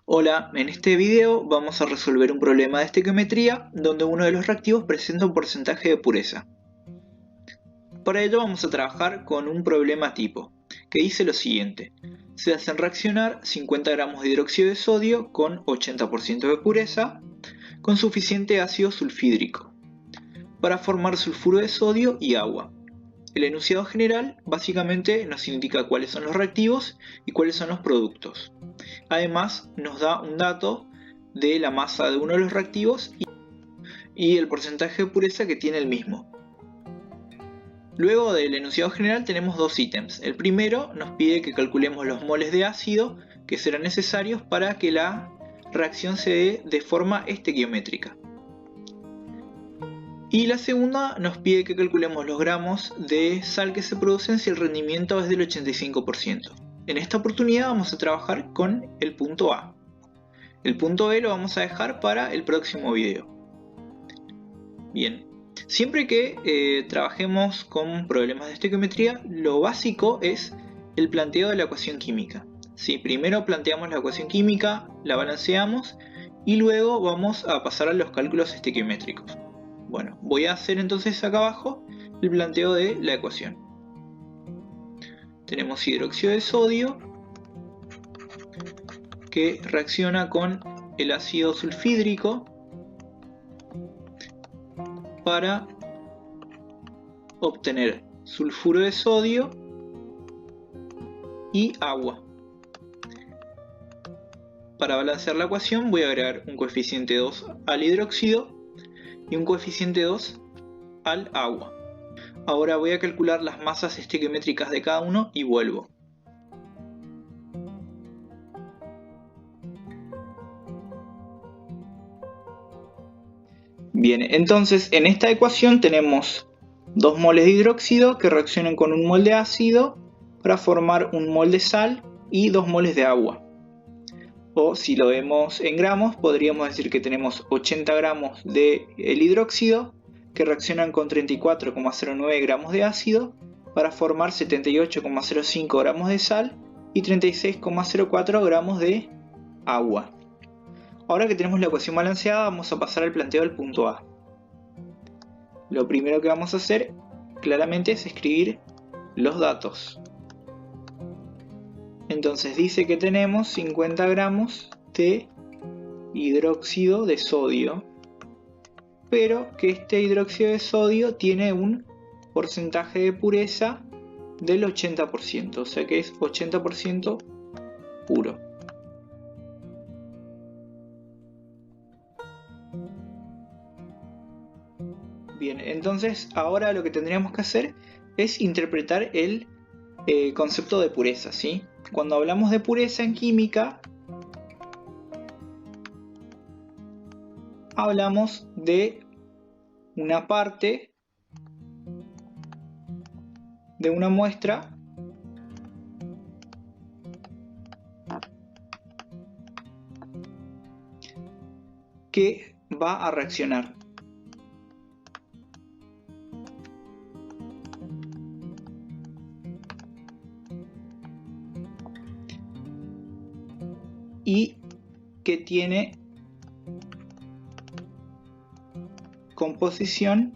Hola, en este video vamos a resolver un problema de estequiometría donde uno de los reactivos presenta un porcentaje de pureza. Para ello vamos a trabajar con un problema tipo, que dice lo siguiente. Se hacen reaccionar 50 gramos de hidróxido de sodio con 80% de pureza con suficiente ácido sulfídrico para formar sulfuro de sodio y agua. El enunciado general básicamente nos indica cuáles son los reactivos y cuáles son los productos. Además nos da un dato de la masa de uno de los reactivos y el porcentaje de pureza que tiene el mismo. Luego del enunciado general tenemos dos ítems. El primero nos pide que calculemos los moles de ácido que serán necesarios para que la reacción se dé de forma estequiométrica. Y la segunda nos pide que calculemos los gramos de sal que se producen si el rendimiento es del 85%. En esta oportunidad vamos a trabajar con el punto A. El punto B lo vamos a dejar para el próximo video. Bien, siempre que trabajemos con problemas de estequiometría, lo básico es el planteo de la ecuación química. ¿Sí? Primero planteamos la ecuación química, la balanceamos y luego vamos a pasar a los cálculos estequiométricos. Bueno, voy a hacer entonces acá abajo el planteo de la ecuación. Tenemos hidróxido de sodio que reacciona con el ácido sulfídrico para obtener sulfuro de sodio y agua. Para balancear la ecuación voy a agregar un coeficiente 2 al hidróxido y un coeficiente 2 al agua. Ahora voy a calcular las masas estequiométricas de cada uno y vuelvo. Bien, entonces en esta ecuación tenemos 2 moles de hidróxido que reaccionan con 1 mol de ácido para formar 1 mol de sal y 2 moles de agua. O si lo vemos en gramos, podríamos decir que tenemos 80 gramos de el hidróxido que reaccionan con 34,09 gramos de ácido para formar 78,05 gramos de sal y 36,04 gramos de agua. Ahora que tenemos la ecuación balanceada, vamos a pasar al planteo del punto A. Lo primero que vamos a hacer claramente es escribir los datos. Entonces dice que tenemos 50 gramos de hidróxido de sodio, pero que este hidróxido de sodio tiene un porcentaje de pureza del 80%, o sea que es 80% puro. Bien, entonces ahora lo que tendríamos que hacer es interpretar el concepto de pureza, ¿sí? Cuando hablamos de pureza en química, hablamos de una parte de una muestra que va a reaccionar. Y que tiene composición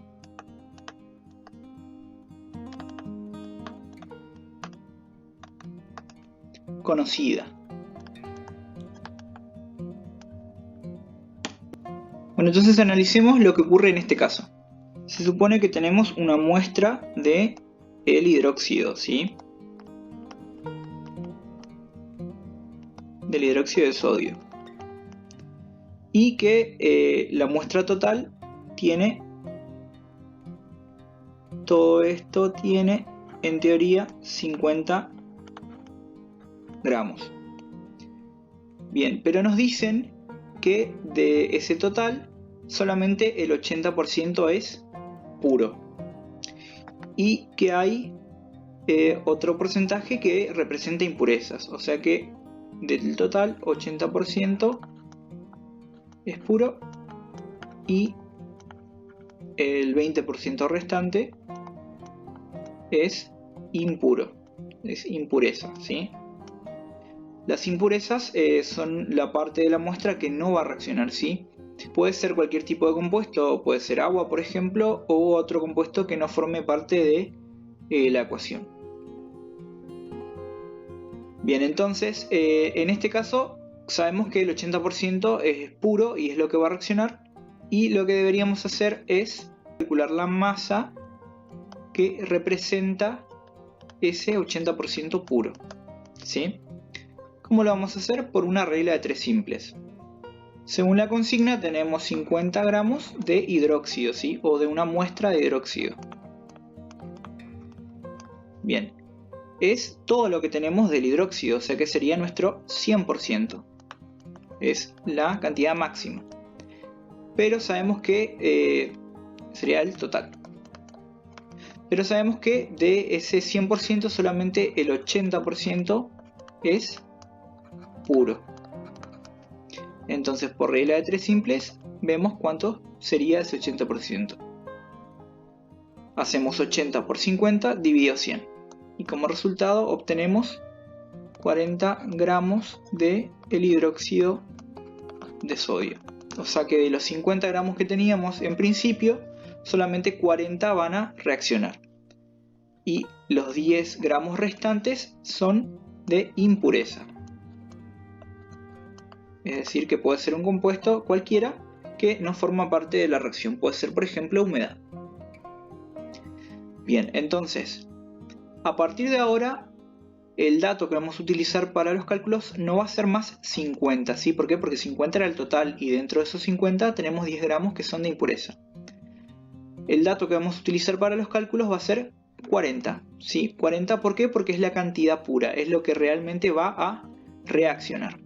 conocida. Bueno, entonces analicemos lo que ocurre en este caso. Se supone que tenemos una muestra de el hidróxido, ¿sí? Del hidróxido de sodio. Y que la muestra total tiene, todo esto tiene en teoría 50 gramos. Bien, pero nos dicen que de ese total solamente el 80% es puro y que hay otro porcentaje que representa impurezas, o sea que del total 80% es puro y el 20% restante es impuro, es impureza, ¿sí? Las impurezas son la parte de la muestra que no va a reaccionar, ¿sí? Puede ser cualquier tipo de compuesto, puede ser agua por ejemplo, o otro compuesto que no forme parte de la ecuación. Bien, entonces en este caso sabemos que el 80% es puro y es lo que va a reaccionar, y lo que deberíamos hacer es calcular la masa que representa ese 80% puro, ¿sí? ¿Cómo lo vamos a hacer? Por una regla de 3 simples. Según la consigna tenemos 50 gramos de hidróxido, ¿sí? O de una muestra de hidróxido. Bien, es todo lo que tenemos del hidróxido, o sea que sería nuestro 100%. Es la cantidad máxima. Pero sabemos que sería el total. Pero sabemos que de ese 100% solamente el 80% es puro. Entonces por regla de 3 simples vemos cuánto sería ese 80%. Hacemos 80 por 50 dividido 100. Y como resultado obtenemos 40 gramos de el hidróxido de sodio. O sea que de los 50 gramos que teníamos en principio, solamente 40 van a reaccionar. Y los 10 gramos restantes son de impureza. Es decir, que puede ser un compuesto cualquiera que no forma parte de la reacción. Puede ser, por ejemplo, humedad. Bien, entonces, a partir de ahora, el dato que vamos a utilizar para los cálculos no va a ser más 50, ¿sí? ¿Por qué? Porque 50 era el total y dentro de esos 50 tenemos 10 gramos que son de impureza. El dato que vamos a utilizar para los cálculos va a ser 40, ¿sí? 40, ¿por qué? Porque es la cantidad pura, es lo que realmente va a reaccionar.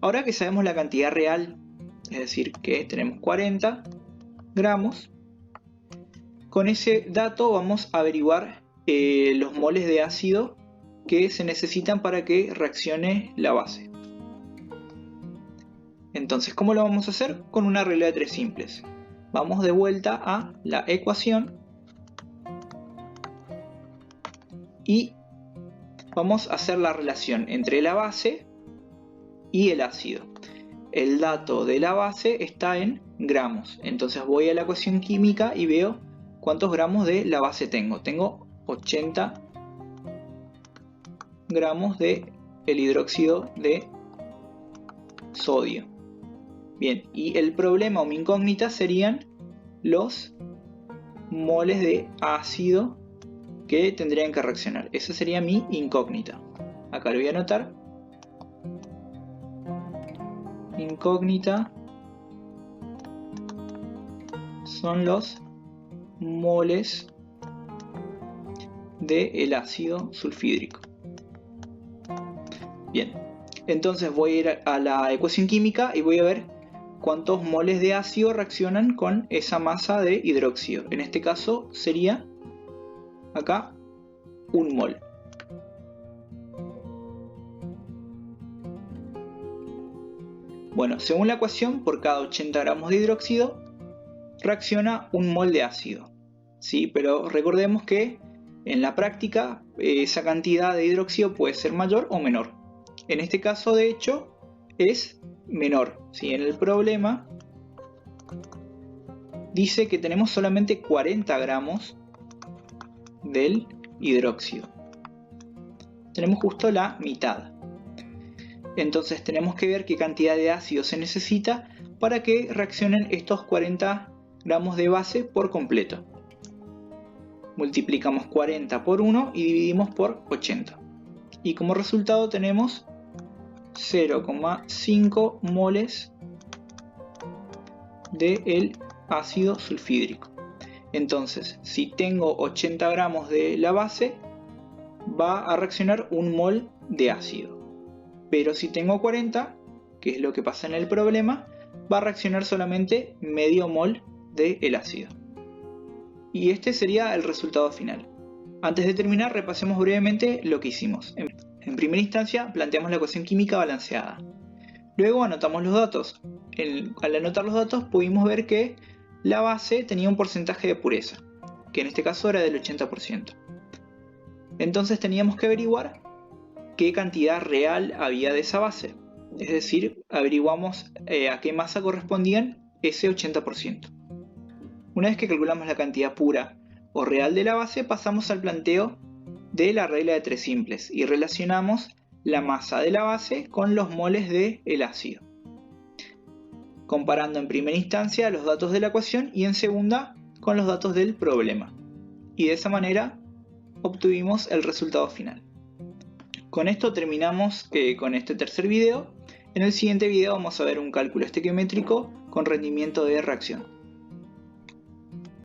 Ahora que sabemos la cantidad real, es decir, que tenemos 40 gramos, con ese dato vamos a averiguar los moles de ácido que se necesitan para que reaccione la base. Entonces, ¿cómo lo vamos a hacer? Con una regla de 3 simples. Vamos de vuelta a la ecuación y vamos a hacer la relación entre la base y el ácido. El dato de la base está en gramos, entonces voy a la ecuación química y veo cuántos gramos de la base tengo. Tengo 80 gramos de el hidróxido de sodio. Bien, y el problema o mi incógnita serían los moles de ácido que tendrían que reaccionar. Esa sería mi incógnita. Acá lo voy a anotar. Incógnita son los moles del ácido sulfídrico. Bien, entonces voy a ir a la ecuación química y voy a ver cuántos moles de ácido reaccionan con esa masa de hidróxido. En este caso sería acá 1 mol. Bueno, según la ecuación, por cada 80 gramos de hidróxido reacciona 1 mol de ácido, ¿sí? Pero recordemos que en la práctica esa cantidad de hidróxido puede ser mayor o menor. En este caso, de hecho, es menor, ¿sí? En el problema dice que tenemos solamente 40 gramos del hidróxido. Tenemos justo la mitad. Entonces tenemos que ver qué cantidad de ácido se necesita para que reaccionen estos 40 gramos de base por completo. Multiplicamos 40 por 1 y dividimos por 80. Y como resultado tenemos 0,5 moles del ácido sulfídrico. Entonces, si tengo 80 gramos de la base, va a reaccionar 1 mol de ácido. Pero si tengo 40, que es lo que pasa en el problema, va a reaccionar solamente medio mol del ácido. Y este sería el resultado final. Antes de terminar, repasemos brevemente lo que hicimos. En primera instancia, planteamos la ecuación química balanceada. Luego anotamos los datos. Al anotar los datos pudimos ver que la base tenía un porcentaje de pureza, que en este caso era del 80%. Entonces teníamos que averiguar qué cantidad real había de esa base. Es decir, averiguamos a qué masa correspondían ese 80%. Una vez que calculamos la cantidad pura o real de la base, pasamos al planteo de la regla de tres simples y relacionamos la masa de la base con los moles del ácido, comparando en primera instancia los datos de la ecuación y en segunda con los datos del problema. Y de esa manera obtuvimos el resultado final. Con esto terminamos con este tercer video. En el siguiente video vamos a ver un cálculo estequiométrico con rendimiento de reacción.